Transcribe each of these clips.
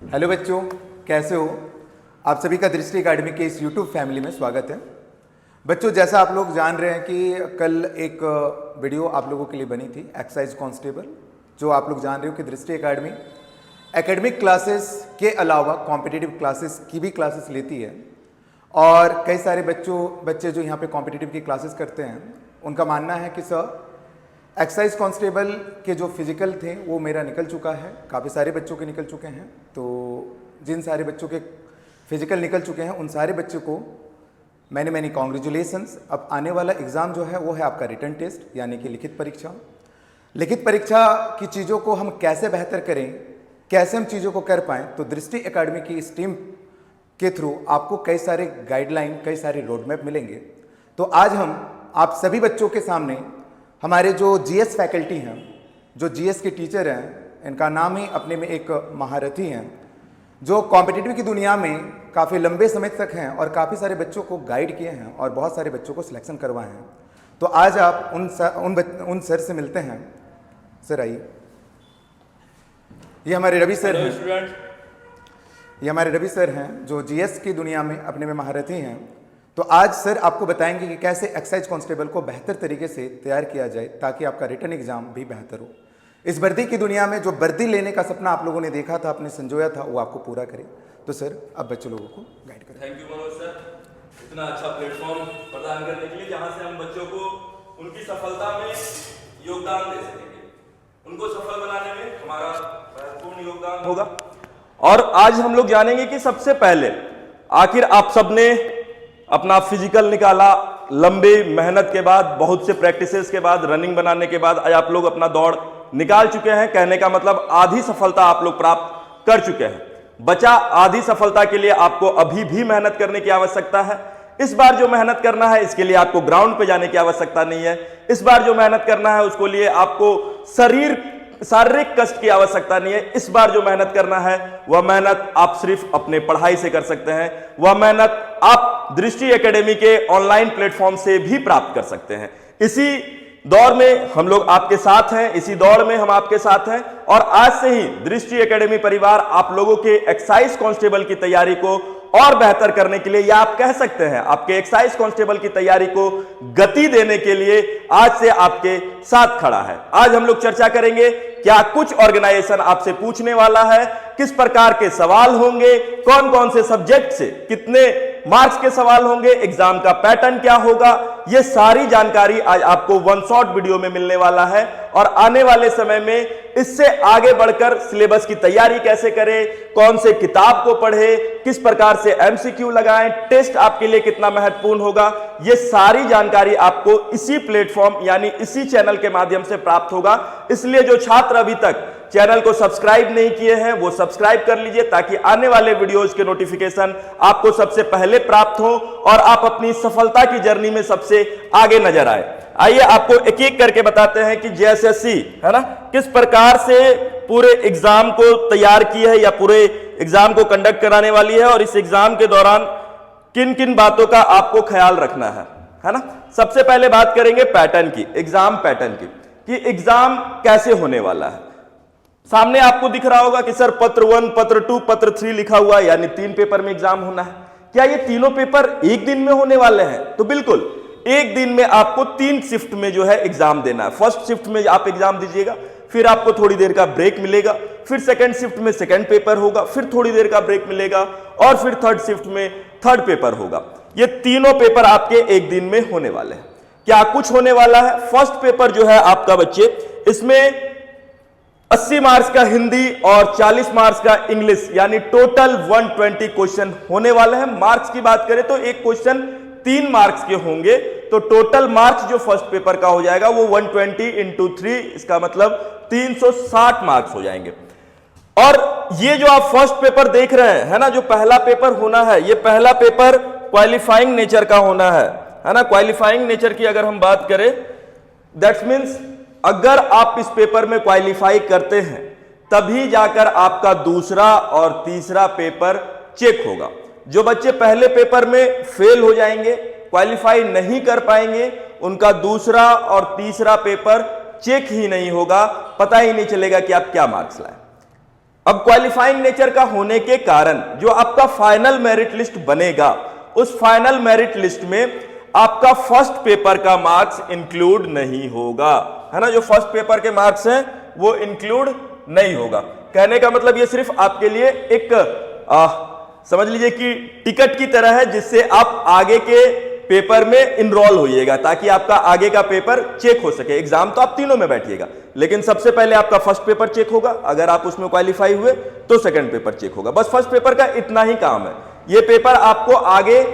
Hello बच्चों, कैसे हो? आप सभी का दृष्टि एकेडमी के इस यूट्यूब फैमिली में स्वागत है। बच्चों, जैसा आप लोग जान रहे हैं कि कल एक वीडियो आप लोगों के लिए बनी थी एक्साइज कांस्टेबल, जो आप लोग जान रहे हो कि दृष्टि एकेडमी एकेडमिक क्लासेस के अलावा कॉम्पिटिटिव क्लासेस की भी क्लासेस लेती है। और कई सारे बच्चे जो यहाँ पे कॉम्पिटिटिव की क्लासेस करते हैं, उनका मानना है कि सर एक्साइज कांस्टेबल के जो फिजिकल थे वो मेरा निकल चुका है, काफ़ी सारे बच्चों के निकल चुके हैं। तो जिन सारे बच्चों के फिजिकल निकल चुके हैं उन सारे बच्चों को मैंने कॉन्ग्रेचुलेसन्स। अब आने वाला एग्ज़ाम जो है वो है आपका रिटन टेस्ट, यानी कि लिखित परीक्षा। लिखित परीक्षा की चीज़ों को हम कैसे बेहतर करें, कैसे हम चीज़ों को कर पाएँ, तो दृष्टि एकेडमी की इस टीम के थ्रू आपको कई सारे गाइडलाइन, कई सारे रोडमैप मिलेंगे। तो आज हम आप सभी बच्चों के सामने हमारे जो जीएस फैकल्टी हैं, जो जीएस के टीचर हैं, इनका नाम ही अपने में एक महारथी हैं, जो कॉम्पिटिटिव की दुनिया में काफ़ी लंबे समय तक हैं और काफ़ी सारे बच्चों को गाइड किए हैं और बहुत सारे बच्चों को सिलेक्शन करवाए हैं। तो आज आप उन सर से मिलते हैं। सर आइए। ये हमारे रवि सर हैं। ये हमारे रवि सर हैं जो जीएस की दुनिया में अपने में महारथी हैं। तो आज सर आपको बताएंगे कि कैसे एक्साइज कांस्टेबल को बेहतर तरीके से तैयार किया जाए ताकि आपका रिटन एग्जाम भी बेहतर हो। इस वर्दी की दुनिया में जो वर्दी लेने का सपना आप लोगों ने देखा था, आपने संजोया था, वो आपको पूरा करें। तो सर अब बच्चों लोगों को गाइड करें। थैंक यू मनोज सर, इतना अच्छा प्लेटफॉर्म प्रदान करने के लिए जहां से हम बच्चों को उनकी सफलता में योगदान दे सकेंगे, उनको सफल बनाने में हमारा महत्वपूर्ण योगदान होगा। और आज हम लोग जानेंगे कि सबसे पहले आखिर आप सबने अपना फिजिकल निकाला, लंबे मेहनत के बाद, बहुत से प्रैक्टिसेस के बाद, रनिंग बनाने के बाद आज आप लोग अपना दौड़ निकाल चुके हैं। कहने का मतलब आधी सफलता आप लोग प्राप्त कर चुके हैं। बचा आधी सफलता के लिए आपको अभी भी मेहनत करने की आवश्यकता है। इस बार जो मेहनत करना है इसके लिए आपको ग्राउंड पे जाने की आवश्यकता नहीं है। इस बार जो मेहनत करना है उसको लिए आपको शारीरिक कष्ट की आवश्यकता नहीं है। इस बार जो मेहनत करना है वह मेहनत आप सिर्फ अपने पढ़ाई से कर सकते हैं। वह मेहनत आप दृष्टि एकेडमी के ऑनलाइन प्लेटफॉर्म से भी प्राप्त कर सकते हैं। इसी दौर में हम लोग आपके साथ हैं, इसी दौड़ में हम आपके साथ हैं। और आज से ही दृष्टि एकेडमी परिवार आप लोगों के एक्साइज कांस्टेबल की तैयारी को और बेहतर करने के लिए, या आप कह सकते हैं आपके एक्साइज कांस्टेबल की तैयारी को गति देने के लिए आज से आपके साथ खड़ा है। आज हम लोग चर्चा करेंगे क्या कुछ ऑर्गेनाइजेशन आपसे पूछने वाला है, किस प्रकार के सवाल होंगे, कौन कौन से सब्जेक्ट से कितने मार्क्स के सवाल होंगे, एग्जाम का पैटर्न क्या होगा, यह सारी जानकारी आज आपको वन शॉट वीडियो में मिलने वाला है। और आने वाले समय में इससे आगे बढ़कर सिलेबस की तैयारी कैसे करें, कौन से किताब को पढ़े, किस प्रकार से एमसीक्यू लगाएं, टेस्ट आपके लिए कितना महत्वपूर्ण होगा, यह सारी जानकारी आपको इसी प्लेटफॉर्म यानी इसी चैनल के माध्यम से प्राप्त होगा। इसलिए जो छात्र अभी तक चैनल को सब्सक्राइब नहीं किए हैं वो सब्सक्राइब कर लीजिए ताकि आने वाले वीडियोज के नोटिफिकेशन आपको सबसे पहले प्राप्त हो और आप अपनी सफलता की जर्नी में सबसे आगे नजर आए। आइए आपको एक एक करके बताते हैं कि जेएसएससी है ना किस प्रकार से पूरे एग्जाम को तैयार की है या पूरे एग्जाम को कंडक्ट कराने वाली है और इस एग्जाम के दौरान किन किन बातों का आपको ख्याल रखना है ना। सबसे पहले बात करेंगे पैटर्न की, एग्जाम पैटर्न की, कि एग्जाम कैसे होने वाला है। सामने आपको दिख रहा होगा कि सर पत्र 1, पत्र 2, पत्र 3 लिखा हुआ है, यानी 3 पेपर में एग्जाम होना है। क्या ये तीनों पेपर एक दिन में होने वाले हैं? तो बिल्कुल, एक दिन में आपको 3 शिफ्ट में जो है एग्जाम देना है। फर्स्ट शिफ्ट में आप एग्जाम दीजिएगा, फिर आपको थोड़ी देर का ब्रेक मिलेगा, फिर सेकंड शिफ्ट में सेकंड पेपर होगा, फिर थोड़ी देर का ब्रेक मिलेगा और फिर थर्ड शिफ्ट में थर्ड पेपर होगा। ये तीनों पेपर आपके एक दिन में होने वाले हैं। क्या कुछ होने वाला है? फर्स्ट पेपर जो है आपका बच्चे, इसमें 80 मार्क्स का हिंदी और 40 मार्क्स का इंग्लिश, यानी टोटल 120 क्वेश्चन होने वाले हैं। मार्क्स की बात करें तो एक क्वेश्चन 3 मार्क्स के होंगे, तो टोटल मार्क्स जो फर्स्ट पेपर का हो जाएगा वो 120 इंटू 3, इसका मतलब 360 मार्क्स हो जाएंगे। और ये जो आप फर्स्ट पेपर देख रहे हैं है ना, जो पहला पेपर होना है, ये पहला पेपर क्वालिफाइंग नेचर का होना है ना। क्वालिफाइंग नेचर की अगर हम बात करें, दैट्स मीन्स अगर आप इस पेपर में क्वालिफाई करते हैं तभी जाकर आपका दूसरा और तीसरा पेपर चेक होगा। जो बच्चे पहले पेपर में फेल हो जाएंगे, क्वालिफाई नहीं कर पाएंगे, उनका दूसरा और तीसरा पेपर चेक ही नहीं होगा, पता ही नहीं चलेगा कि आप क्या मार्क्स लाए। अब क्वालिफाइंग नेचर का होने के कारण जो आपका फाइनल मेरिट लिस्ट बनेगा, उस फाइनल मेरिट लिस्ट में आपका फर्स्ट पेपर का मार्क्स इंक्लूड नहीं होगा, है ना। जो फर्स्ट पेपर के मार्क्स हैं वो इंक्लूड नहीं होगा। कहने का मतलब ये सिर्फ आपके लिए एक समझ लीजिए कि टिकट की तरह है, जिससे आप आगे के पेपर में इनरोल होइएगा, ताकि आपका आगे का पेपर चेक हो सके। एग्जाम तो आप तीनों में बैठिएगा, लेकिन सबसे पहले आपका फर्स्ट पेपर चेक होगा, अगर आप उसमें क्वालिफाई हुए तो सेकंड पेपर चेक होगा। बस फर्स्ट पेपर का इतना ही काम है। ये पेपर आपको आगे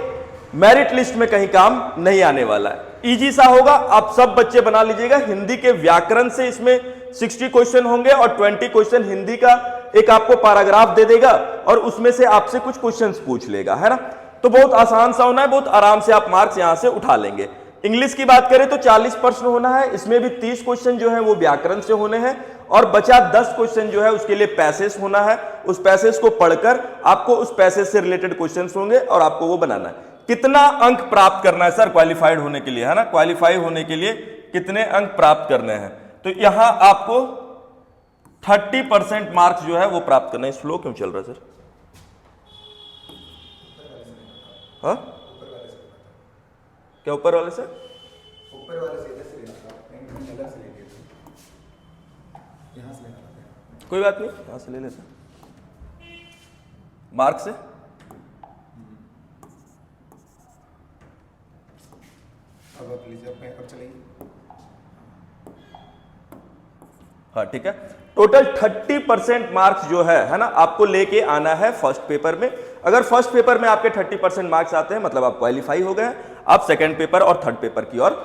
मेरिट लिस्ट में कहीं काम नहीं आने वाला है, इजी सा होगा। आप सब बच्चे बना लीजिएगा। हिंदी के व्याकरण से इसमें 60 क्वेश्चन होंगे और 20 क्वेश्चन हिंदी का एक आपको पैराग्राफ दे देगा और उसमें से आपसे कुछ क्वेश्चंस पूछ लेगा, है ना। तो बहुत आसान सा होना है, बहुत आराम से आप मार्क्स यहां से उठा लेंगे। इंग्लिश की बात करें तो 40 प्रश्न होना है, इसमें भी 30 क्वेश्चन जो है वो व्याकरण से होने हैं और बचा 10 क्वेश्चन जो है उसके लिए पैसेज होना है। उस पैसेज को पढ़कर आपको उस पैसेज से रिलेटेड क्वेश्चन होंगे और आपको वो बनाना है। कितना अंक प्राप्त करना है सर क्वालिफाइड होने के लिए, है ना। क्वालिफाई होने के लिए कितने अंक प्राप्त करने हैं, तो यहां आपको 30% मार्क्स जो है वो प्राप्त करना है। स्लो क्यों चल रहा है सर? हाँ क्या ऊपर वाले सर? ऊपर वाले से इधर से लेना था, इधर से लेके यहाँ से लेना था। कोई बात नहीं, यहां से ले लेते मार्क से। अब आप लीजिए, अब चलिए। हाँ ठीक है, टोटल 30% मार्क्स जो है ना, आपको लेके आना है फर्स्ट पेपर में। अगर फर्स्ट पेपर में आपके 30% मार्क्स आते हैं मतलब आप क्वालिफाई हो गए, आप सेकंड पेपर और थर्ड पेपर की ओर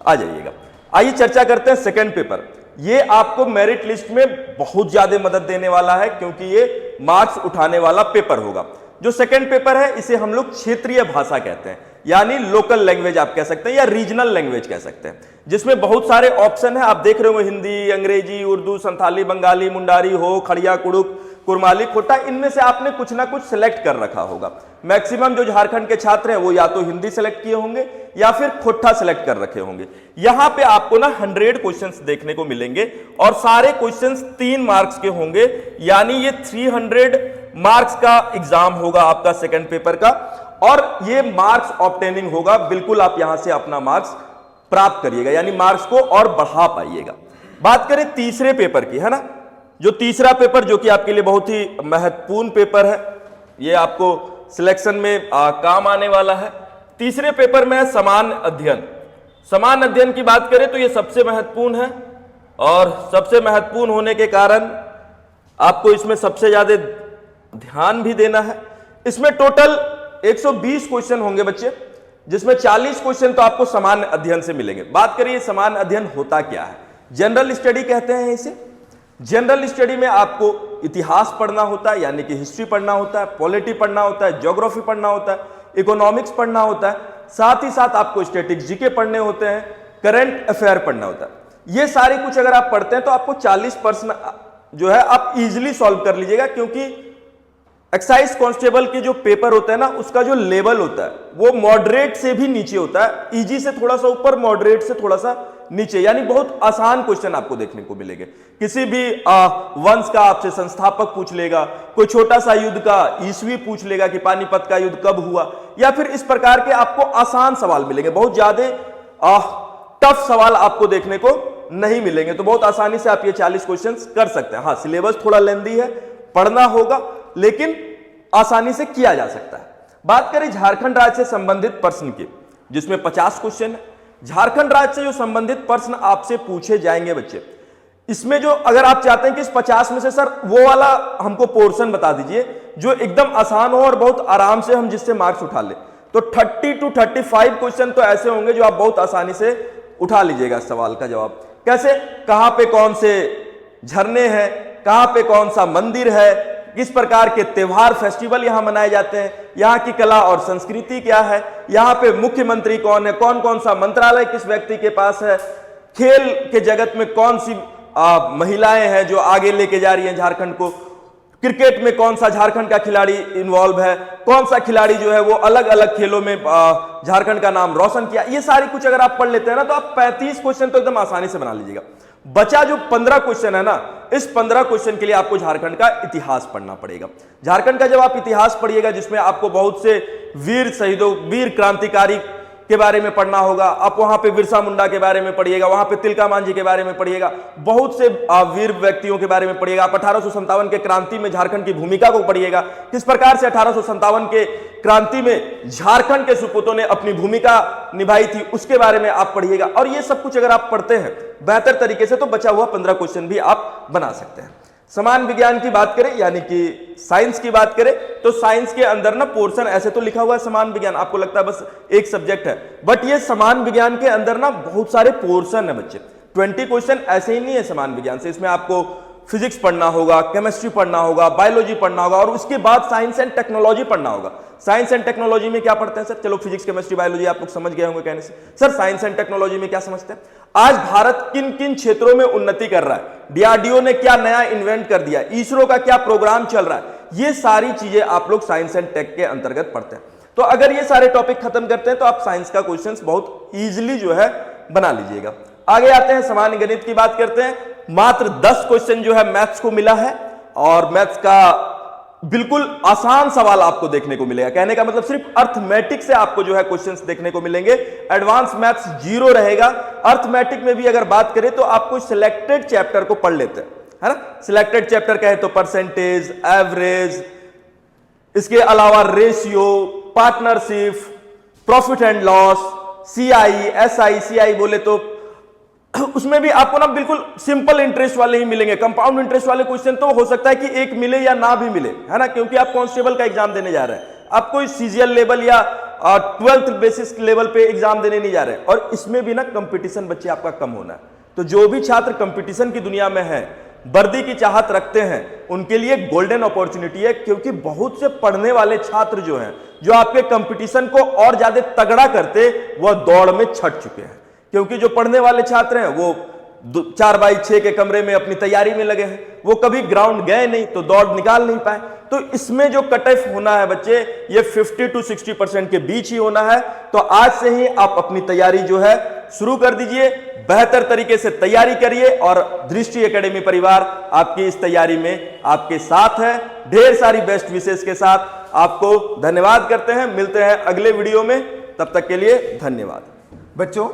आ जाइएगा। आइए चर्चा करते हैं सेकंड पेपर। ये आपको मेरिट लिस्ट में बहुत ज्यादा मदद देने वाला है, क्योंकि ये मार्क्स उठाने वाला पेपर होगा। जो सेकंड पेपर है इसे हम लोग क्षेत्रीय भाषा कहते हैं, यानी लोकल लैंग्वेज आप कह सकते हैं या रीजनल लैंग्वेज कह सकते हैं, जिसमें बहुत सारे ऑप्शन है। आप देख रहे हो हिंदी, अंग्रेजी, उर्दू, संथाली, बंगाली, मुंडारी, हो, खड़िया, कुड़ुक, कुरमाली, खोटा, इनमें से आपने कुछ ना कुछ सिलेक्ट कर रखा होगा। मैक्सिमम जो झारखंड के छात्र हैं वो या तो हिंदी सेलेक्ट किए होंगे या फिर खोटा सेलेक्ट कर रखे होंगे। यहां पे आपको ना 100 क्वेश्चंस देखने को मिलेंगे और सारे क्वेश्चंस 3 मार्क्स के होंगे, यानी ये 300 मार्क्स का एग्जाम होगा आपका सेकंड पेपर का, और ये मार्क्स ऑब्टेनिंग होगा। बिल्कुल आप यहां से अपना मार्क्स प्राप्त करिएगा, यानी मार्क्स को और बढ़ा पाइएगा। बात करें तीसरे पेपर की, है ना, जो तीसरा पेपर जो कि आपके लिए बहुत ही महत्वपूर्ण पेपर है, ये आपको सिलेक्शन में काम आने वाला है। तीसरे पेपर में समान अध्ययन। समान अध्ययन की बात करें तो ये सबसे महत्वपूर्ण है, और सबसे महत्वपूर्ण होने के कारण आपको इसमें सबसे ज्यादा ध्यान भी देना है। इसमें टोटल 120 क्वेश्चन होंगे बच्चे, जिसमें 40 क्वेश्चन तो आपको समान अध्ययन से मिलेंगे। बात करिए समान अध्ययन होता क्या है। जनरल स्टडी कहते हैं इसे। जनरल स्टडी में आपको इतिहास पढ़ना होता है, यानी कि हिस्ट्री पढ़ना होता है, पॉलिटी पढ़ना होता है, ज्योग्राफी पढ़ना होता है, इकोनॉमिक्स पढ़ना होता है, साथ ही साथ आपको स्टैटिक्स, जीके पढ़ने होते हैं, करंट अफेयर पढ़ना होता है। ये सारी कुछ अगर आप पढ़ते हैं तो आपको 40 प्रश्न जो है आप इजीली सॉल्व कर लीजिएगा, क्योंकि एक्साइज कांस्टेबल के जो पेपर होता है ना, उसका जो लेवल होता है वो मॉडरेट से भी नीचे होता है, इजी से थोड़ा सा ऊपर, मॉडरेट से थोड़ा सा नीचे, यानी बहुत आसान क्वेश्चन आपको देखने को मिलेंगे। किसी भी वंश का आपसे संस्थापक पूछ लेगा, कोई छोटा सा युद्ध का ईस्वी पूछ लेगा कि पानीपत का युद्ध कब हुआ, या फिर इस प्रकार के आपको आसान सवाल मिलेंगे। बहुत ज्यादा टफ सवाल आपको देखने को नहीं मिलेंगे, तो बहुत आसानी से आप ये 40 क्वेश्चन कर सकते हैं। हाँ, सिलेबस थोड़ा लेंदी है, पढ़ना होगा, लेकिन आसानी से किया जा सकता है। बात करें झारखंड राज्य से संबंधित प्रश्न की, जिसमें 50 क्वेश्चन है। झारखंड राज्य से जो संबंधित प्रश्न आपसे पूछे जाएंगे बच्चे, इसमें जो अगर आप चाहते हैं कि इस 50 में से सर वो वाला हमको पोर्शन बता दीजिए जो एकदम आसान हो और बहुत आराम से हम जिससे मार्क्स उठा ले, तो 30 to 35 क्वेश्चन तो ऐसे होंगे जो आप बहुत आसानी से उठा लीजिएगा। सवाल का जवाब कैसे, कहां पे कौन से झरने हैं, कहां पे कौन सा मंदिर है, किस प्रकार के त्योहार फेस्टिवल यहां मनाए जाते हैं, यहां की कला और संस्कृति क्या है, यहां पे मुख्यमंत्री कौन है, कौन कौन सा मंत्रालय किस व्यक्ति के पास है, खेल के जगत में कौन सी महिलाएं हैं जो आगे लेके जा रही हैं झारखंड को, क्रिकेट में कौन सा झारखंड का खिलाड़ी इन्वॉल्व है, कौन सा खिलाड़ी जो है वो अलग अलग खेलों में झारखंड का नाम रोशन किया। ये सारी कुछ अगर आप पढ़ लेते हैं ना, तो आप 35 क्वेश्चन तो एकदम आसानी से बना लीजिएगा। बचा जो 15 क्वेश्चन है ना, इस 15 क्वेश्चन के लिए आपको झारखंड का इतिहास पढ़ना पड़ेगा। झारखंड का जब आप इतिहास पढ़िएगा, जिसमें आपको बहुत से वीर शहीदों, वीर क्रांतिकारी के बारे में पढ़ना होगा, आप वहां पे बिरसा मुंडा के बारे में पढ़िएगा, वहां पे तिलका मांझी के बारे में पढ़िएगा, बहुत से वीर व्यक्तियों के बारे में पढ़िएगा। आप 1857 के क्रांति में झारखंड की भूमिका को पढ़िएगा, किस प्रकार से 1857 के क्रांति में झारखंड के सुपूतों ने अपनी भूमिका निभाई थी, उसके बारे में आप पढ़िएगा। और ये सब कुछ अगर आप पढ़ते हैं बेहतर तरीके से तो बचा हुआ 15 क्वेश्चन भी आप बना सकते हैं। समान विज्ञान की बात करें, यानी कि साइंस की बात करें, तो साइंस के अंदर ना पोर्शन ऐसे तो लिखा हुआ है समान विज्ञान, आपको लगता है बस एक सब्जेक्ट है, बट ये समान विज्ञान के अंदर ना बहुत सारे पोर्शन है बच्चे। 20 क्वेश्चन ऐसे ही नहीं है समान विज्ञान से, इसमें आपको फिजिक्स पढ़ना होगा, केमिस्ट्री पढ़ना होगा, बायोलॉजी पढ़ना होगा, और उसके बाद साइंस एंड टेक्नोलॉजी पढ़ना होगा। साइंस एंड टेक्नोलॉजी में क्या पढ़ते हैं सर? चलो फिजिक्स, केमिस्ट्री, बायोलॉजी आप लोग समझ गए होंगे कहने से। सर साइंस एंड टेक्नोलॉजी में क्या समझते हैं? आज भारत किन किन क्षेत्रों में उन्नति कर रहा है, डीआरडीओ ने क्या नया इन्वेंट कर दिया, इसरो का क्या प्रोग्राम चल रहा है, ये सारी चीजें आप लोग साइंस एंड टेक के अंतर्गत पढ़ते हैं। तो अगर ये सारे टॉपिक खत्म करते हैं तो आप साइंस का क्वेश्चंस बहुत इजीली जो है बना लीजिएगा। आगे आते हैं, सामान्य गणित की बात करते हैं। मात्र 10 क्वेश्चन जो है मैथ्स को मिला है, और मैथ्स का बिल्कुल आसान सवाल आपको देखने को मिलेगा। कहने का मतलब सिर्फ अर्थमेटिक से आपको जो है क्वेश्चंस देखने को मिलेंगे। एडवांस मैथ्स 0 रहेगा। अर्थमेटिक में भी अगर बात करें तो आपको सिलेक्टेड चैप्टर को पढ़ लेते हैं, है ना। सिलेक्टेड चैप्टर कहे तो परसेंटेज, एवरेज, इसके अलावा ratio, partnership, profit and loss, CI, SI, CI बोले तो उसमें भी आपको ना बिल्कुल सिंपल इंटरेस्ट वाले ही मिलेंगे। कंपाउंड इंटरेस्ट वाले क्वेश्चन तो हो सकता है कि एक मिले या ना भी मिले, है ना, क्योंकि आप कांस्टेबल का एग्जाम देने जा रहे हैं, आप कोई सीजीएल लेवल या 12th बेसिस लेवल पे एग्जाम देने नहीं जा रहे हैं। और इसमें भी ना कंपटीशन बच्चे आपका कम होना है। तो जो भी छात्र कंपटीशन की दुनिया में है, वर्दी की चाहत रखते हैं, उनके लिए गोल्डन अपॉर्चुनिटी है, क्योंकि बहुत से पढ़ने वाले छात्र जो हैं, जो आपके कंपटीशन को और ज्यादा तगड़ा करते, वह दौड़ में छट चुके हैं। क्योंकि जो पढ़ने वाले छात्र हैं वो 4x6 के कमरे में अपनी तैयारी में लगे हैं, वो कभी ग्राउंड गए नहीं तो दौड़ निकाल नहीं पाए। तो इसमें जो कट ऑफ होना है बच्चे, ये 50 to 60% के बीच ही होना है। तो आज से ही आप अपनी तैयारी जो है शुरू कर दीजिए, बेहतर तरीके से तैयारी करिए, और दृष्टि एकेडमी परिवार आपकी इस तैयारी में आपके साथ है। ढेर सारी बेस्ट विशेष के साथ आपको धन्यवाद करते हैं। मिलते हैं अगले वीडियो में, तब तक के लिए धन्यवाद। बच्चों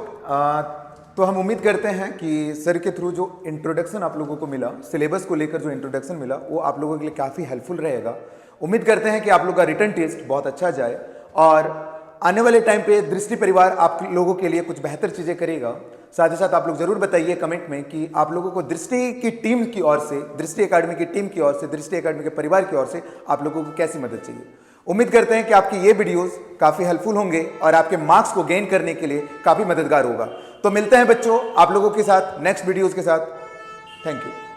तो हम उम्मीद करते हैं कि सर के थ्रू जो इंट्रोडक्शन आप लोगों को मिला, सिलेबस को लेकर जो इंट्रोडक्शन मिला, वो आप लोगों के लिए काफ़ी हेल्पफुल रहेगा। उम्मीद करते हैं कि आप लोगों का रिटर्न टेस्ट बहुत अच्छा जाए, और आने वाले टाइम पे दृष्टि परिवार आप लोगों के लिए कुछ बेहतर चीज़ें करेगा। साथ ही साथ आप लोग ज़रूर बताइए कमेंट में कि आप लोगों को दृष्टि की टीम की ओर से, दृष्टि एकेडमी की टीम की ओर से, दृष्टि एकेडमी के परिवार की ओर से आप लोगों को कैसी मदद चाहिए। उम्मीद करते हैं कि आपकी ये वीडियोस काफ़ी हेल्पफुल होंगे और आपके मार्क्स को गेन करने के लिए काफ़ी मददगार होगा। तो मिलते हैं बच्चों आप लोगों के साथ नेक्स्ट वीडियोस के साथ। Thank you.